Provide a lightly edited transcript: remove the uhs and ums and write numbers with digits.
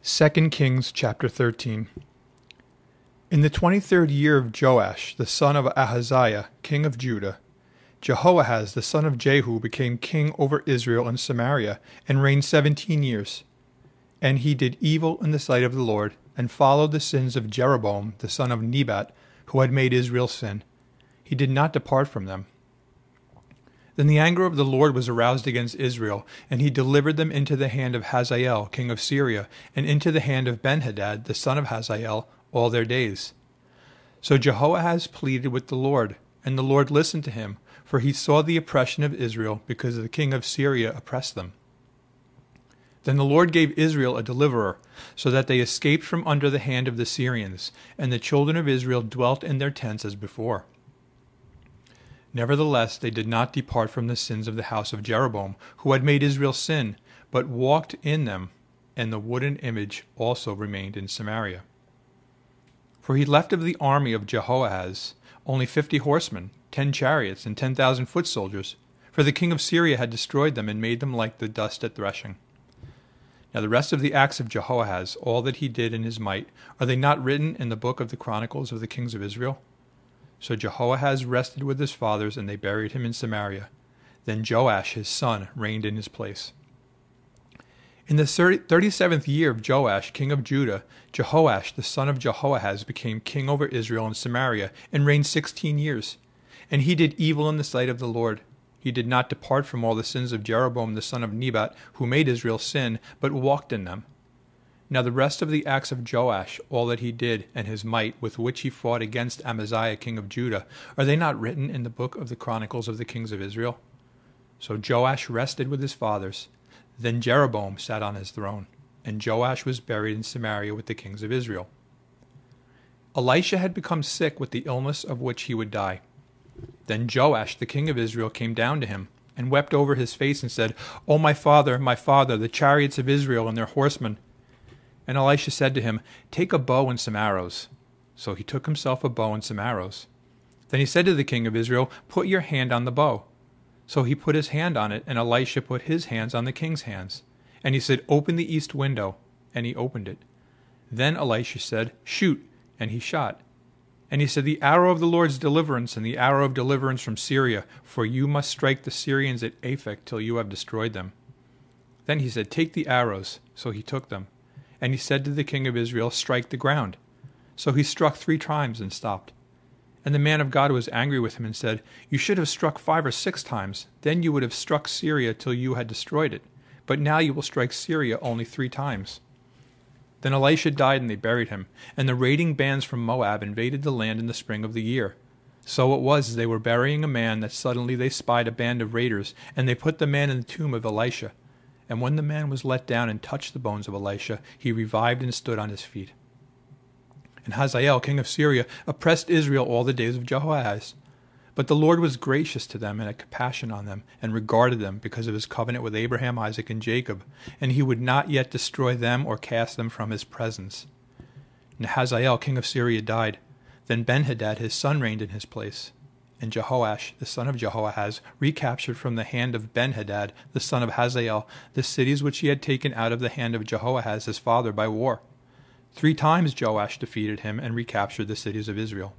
2 Kings chapter 13. In the 23rd year of Joash, the son of Ahaziah, king of Judah, Jehoahaz, the son of Jehu, became king over Israel and Samaria, and reigned 17 years. And he did evil in the sight of the Lord, and followed the sins of Jeroboam, the son of Nebat, who had made Israel sin. He did not depart from them. Then the anger of the Lord was aroused against Israel, and he delivered them into the hand of Hazael, king of Syria, and into the hand of Benhadad, the son of Hazael, all their days. So Jehoahaz pleaded with the Lord, and the Lord listened to him, for he saw the oppression of Israel, because the king of Syria oppressed them. Then the Lord gave Israel a deliverer, so that they escaped from under the hand of the Syrians, and the children of Israel dwelt in their tents as before. Nevertheless, they did not depart from the sins of the house of Jeroboam, who had made Israel sin, but walked in them, and the wooden image also remained in Samaria. For he left of the army of Jehoahaz only 50 horsemen, 10 chariots, and 10,000 foot soldiers, for the king of Syria had destroyed them and made them like the dust at threshing. Now the rest of the acts of Jehoahaz, all that he did in his might, are they not written in the book of the Chronicles of the kings of Israel? So Jehoahaz rested with his fathers, and they buried him in Samaria. Then Joash his son reigned in his place. In the 37th year of Joash king of Judah, Jehoash the son of Jehoahaz became king over Israel and Samaria, and reigned 16 years. And he did evil in the sight of the Lord. He did not depart from all the sins of Jeroboam the son of Nebat, who made Israel sin, but walked in them. Now the rest of the acts of Joash, all that he did, and his might, with which he fought against Amaziah king of Judah, are they not written in the book of the Chronicles of the kings of Israel? So Joash rested with his fathers. Then Jeroboam sat on his throne, and Joash was buried in Samaria with the kings of Israel. Elisha had become sick with the illness of which he would die. Then Joash the king of Israel came down to him, and wept over his face, and said, O my father, the chariots of Israel and their horsemen. And Elisha said to him, Take a bow and some arrows. So he took himself a bow and some arrows. Then he said to the king of Israel, Put your hand on the bow. So he put his hand on it, and Elisha put his hands on the king's hands. And he said, Open the east window. And he opened it. Then Elisha said, Shoot. And he shot. And he said, The arrow of the Lord's deliverance, and the arrow of deliverance from Syria, for you must strike the Syrians at Aphek till you have destroyed them. Then he said, Take the arrows. So he took them. And he said to the king of Israel, Strike the ground. So he struck 3 times and stopped. And the man of God was angry with him and said, You should have struck 5 or 6 times. Then you would have struck Syria till you had destroyed it. But now you will strike Syria only 3 times. Then Elisha died, and they buried him. And the raiding bands from Moab invaded the land in the spring of the year. So it was, as they were burying a man, that suddenly they spied a band of raiders, and they put the man in the tomb of Elisha. And when the man was let down and touched the bones of Elisha, he revived and stood on his feet. And Hazael, king of Syria, oppressed Israel all the days of Jehoahaz. But the Lord was gracious to them, and had compassion on them, and regarded them, because of his covenant with Abraham, Isaac, and Jacob. And he would not yet destroy them or cast them from his presence. And Hazael, king of Syria, died. Then Benhadad his son reigned in his place. And Jehoash, the son of Jehoahaz, recaptured from the hand of Benhadad, the son of Hazael, the cities which he had taken out of the hand of Jehoahaz his father by war. 3 times Joash defeated him and recaptured the cities of Israel.